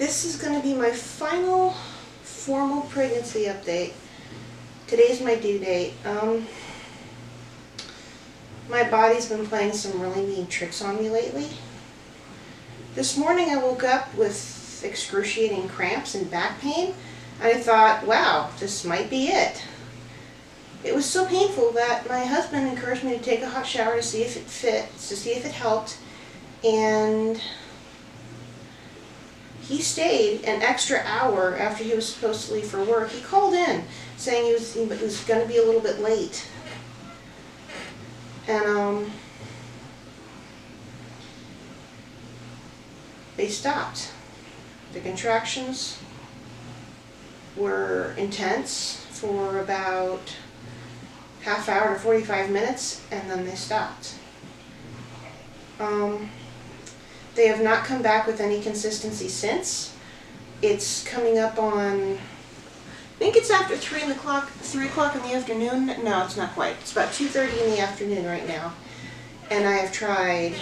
This is going to be my final formal pregnancy update. Today's my due date. My body's been playing some really mean tricks on me lately. This morning I woke up with excruciating cramps and back pain. I thought, wow, this might be it. It was so painful that my husband encouraged me to take a hot shower to see if it fit, to see if it helped, and he stayed an extra hour after he was supposed to leave for work. He called in saying he was going to be a little bit late. And they stopped. The contractions were intense for about half hour to 45 minutes, and then they stopped. They have not come back with any consistency since. It's coming up on, I think it's after 3 o'clock in the afternoon. No, it's not quite. It's about 2:30 in the afternoon right now. And I have tried,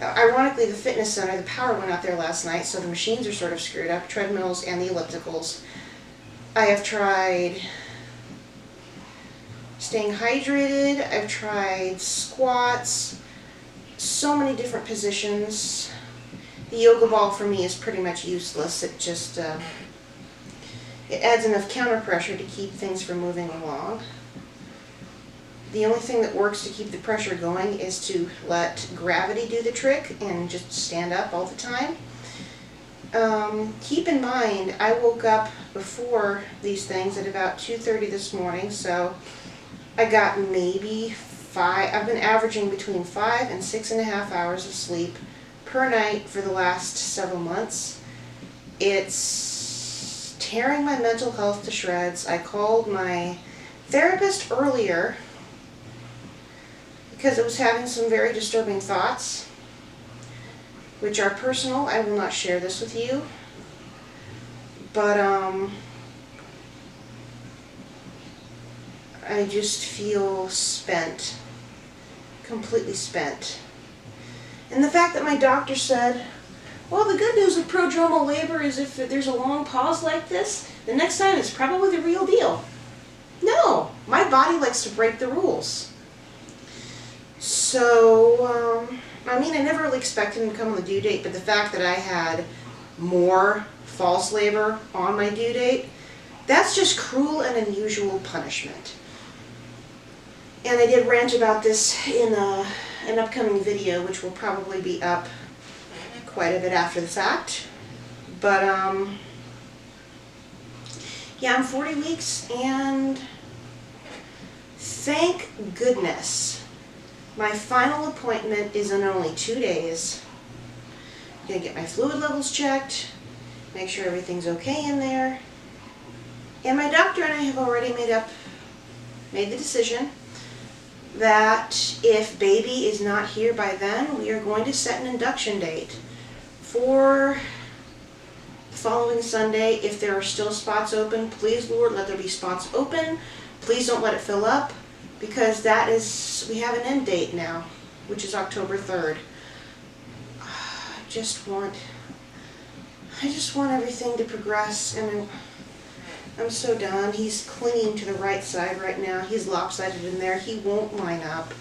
ironically the fitness center, the power went out there last night, so the machines are sort of screwed up, treadmills and the ellipticals. I have tried staying hydrated, I've tried squats, so many different positions. The yoga ball for me is pretty much useless. It just it adds enough counter pressure to keep things from moving along. The only thing that works to keep the pressure going is to let gravity do the trick and just stand up all the time. Keep in mind, I woke up before these things at about 2:30 this morning, so I got maybe I've been averaging between 5 and 6.5 hours of sleep per night for the last several months. It's tearing my mental health to shreds. I called my therapist earlier because I was having some very disturbing thoughts, which are personal. I will not share this with you, but I just feel spent, completely spent. And the fact that my doctor said, well, the good news with prodromal labor is if there's a long pause like this, the next time it's probably the real deal. No, my body likes to break the rules. So, I mean, I never really expected him to come on the due date, but the fact that I had more false labor on my due date, that's just cruel and unusual punishment. And I did rant about this in an upcoming video, which will probably be up quite a bit after the fact. But, yeah, I'm 40 weeks, and thank goodness my final appointment is in only 2 days. I'm going to get my fluid levels checked, make sure everything's okay in there. And my doctor and I have already made the decision that if baby is not here by then, we are going to set an induction date for the following Sunday. If there are still spots open, please, Lord, let there be spots open. Please don't let it fill up, because we have an end date now, which is October 3rd. I just want everything to progress, and I'm so done. He's clinging to the right side right now. He's lopsided in there. He won't line up.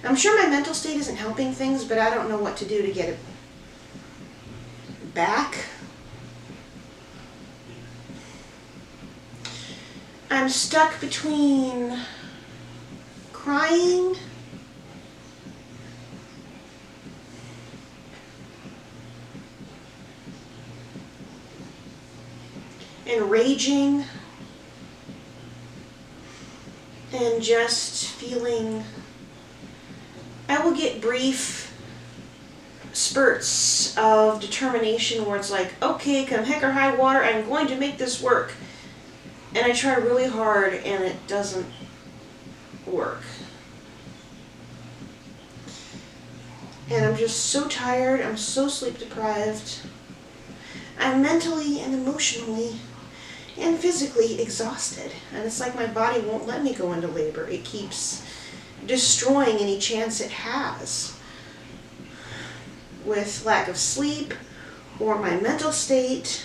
I'm sure my mental state isn't helping things, but I don't know what to do to get it back. I'm stuck between crying and raging and just feeling. I will get brief spurts of determination where it's like, okay, come heck or high water, I'm going to make this work. And I try really hard and it doesn't work. And I'm just so tired, I'm so sleep deprived. I'm mentally and emotionally and physically exhausted. And it's like my body won't let me go into labor. It keeps destroying any chance it has. with lack of sleep or my mental state.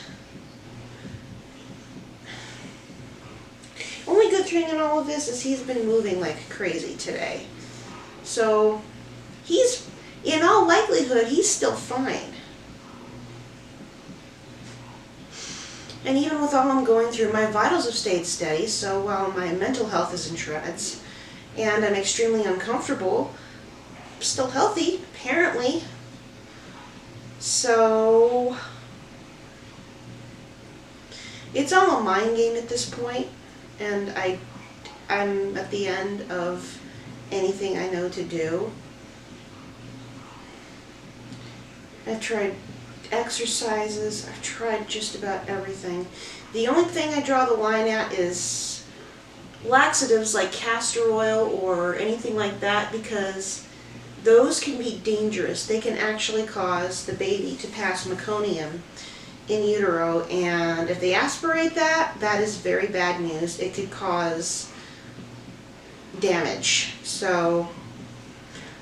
Only good thing in all of this is he's been moving like crazy today. So he's, in all likelihood, he's still fine. And even with all I'm going through, my vitals have stayed steady, so while my mental health is in shreds and I'm extremely uncomfortable, I'm still healthy, apparently. So it's all a mind game at this point, and I'm at the end of anything I know to do. I've tried exercises, I've tried just about everything. The only thing I draw the line at is laxatives like castor oil or anything like that, because those can be dangerous. They can actually cause the baby to pass meconium in utero, and if they aspirate that, that is very bad news. It could cause damage. So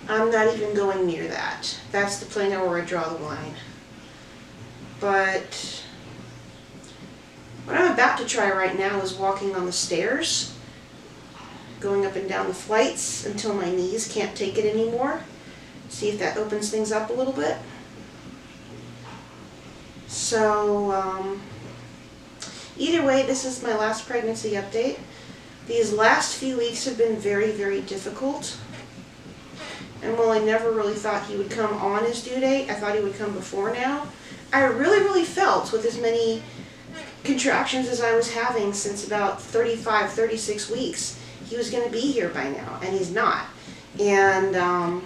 I'm not even going near that. That's the place where I draw the line. But what I'm about to try right now is walking on the stairs, going up and down the flights until my knees can't take it anymore. See if that opens things up a little bit. So either way, this is my last pregnancy update. These last few weeks have been very, very difficult. And while I never really thought he would come on his due date, I thought he would come before now, I really, really felt with as many contractions as I was having since about 35, 36 weeks, he was going to be here by now, and he's not. And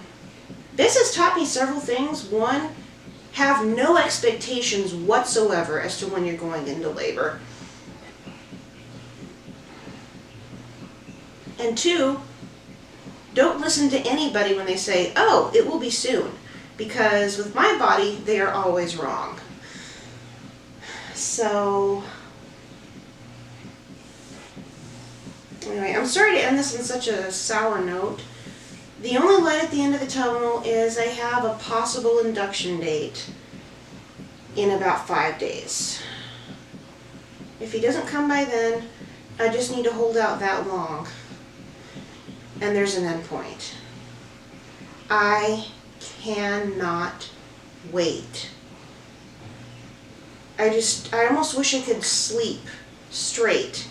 this has taught me several things. One, have no expectations whatsoever as to when you're going into labor. And two, don't listen to anybody when they say, oh, it will be soon. Because with my body, they are always wrong. So, anyway, I'm sorry to end this on such a sour note. The only light at the end of the tunnel is I have a possible induction date in about 5 days. If he doesn't come by then, I just need to hold out that long. And there's an end point. I cannot wait. I almost wish I could sleep straight,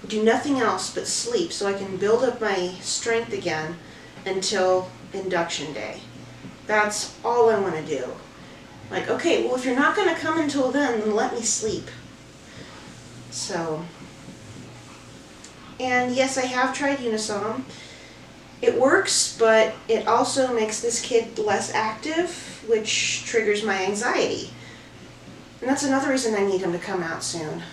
do nothing else but sleep, so I can build up my strength again until induction day. That's all I want to do. Like, okay, well, if you're not going to come until then let me sleep. So, and yes, I have tried Unisom. It works, but it also makes this kid less active, which triggers my anxiety. And that's another reason I need him to come out soon.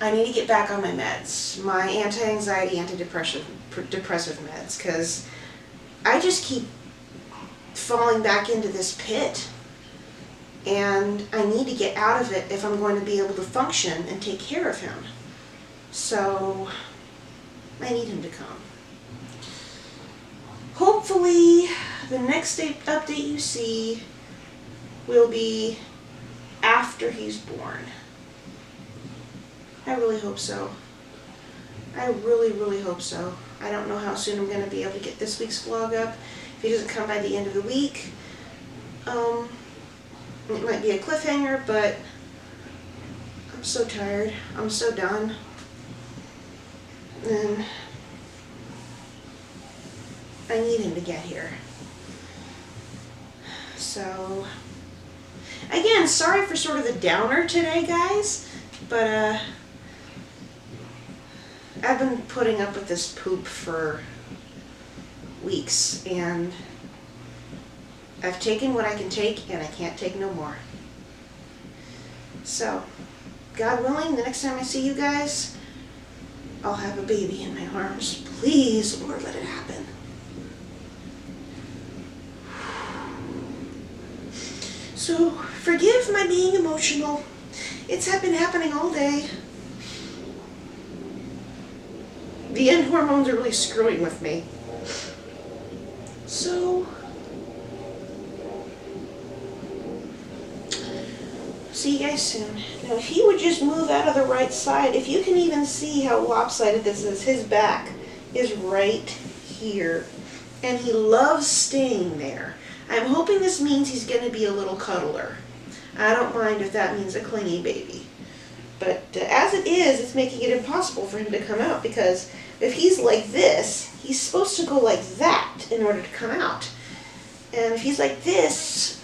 I need to get back on my meds, my anti-anxiety, antidepressive meds, because I just keep falling back into this pit. And I need to get out of it if I'm going to be able to function and take care of him. So I need him to come. Hopefully, the next update you see will be after he's born. I really hope so. I really, really hope so. I don't know how soon I'm going to be able to get this week's vlog up. If he doesn't come by the end of the week, it might be a cliffhanger, but I'm so tired. I'm so done. And I need him to get here. So, again, sorry for sort of the downer today, guys, but I've been putting up with this poop for weeks, and I've taken what I can take, and I can't take no more. So, God willing, the next time I see you guys, I'll have a baby in my arms. Please, Lord, let it happen. So, forgive my being emotional. It's been happening all day. The end hormones are really screwing with me. So, See you guys soon. Now, if he would just move out of the right side, if you can even see how lopsided this is, his back is right here. And he loves staying there. I'm hoping this means he's going to be a little cuddler. I don't mind if that means a clingy baby. But as it is, it's making it impossible for him to come out, because if he's like this, he's supposed to go like that in order to come out. And if he's like this,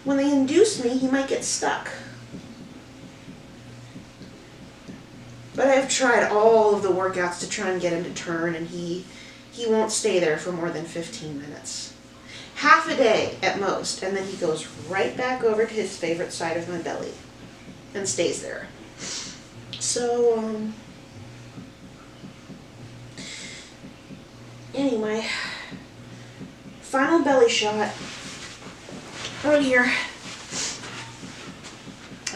when they induce me, he might get stuck. But I've tried all of the workouts to try and get him to turn, and he won't stay there for more than 15 minutes. Half a day at most, and then he goes right back over to his favorite side of my belly and stays there. So, anyway, final belly shot right here.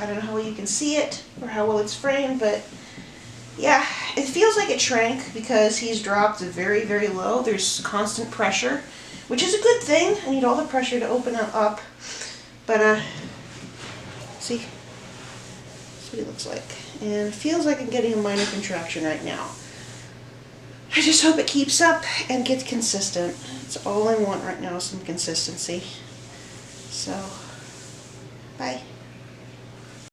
I don't know how well you can see it or how well it's framed, but yeah, it feels like it shrank because he's dropped very, very low. There's constant pressure, which is a good thing. I need all the pressure to open him up. But, see? That's what he looks like. And it feels like I'm getting a minor contraction right now. I just hope it keeps up and gets consistent. That's all I want right now, some consistency. So, bye.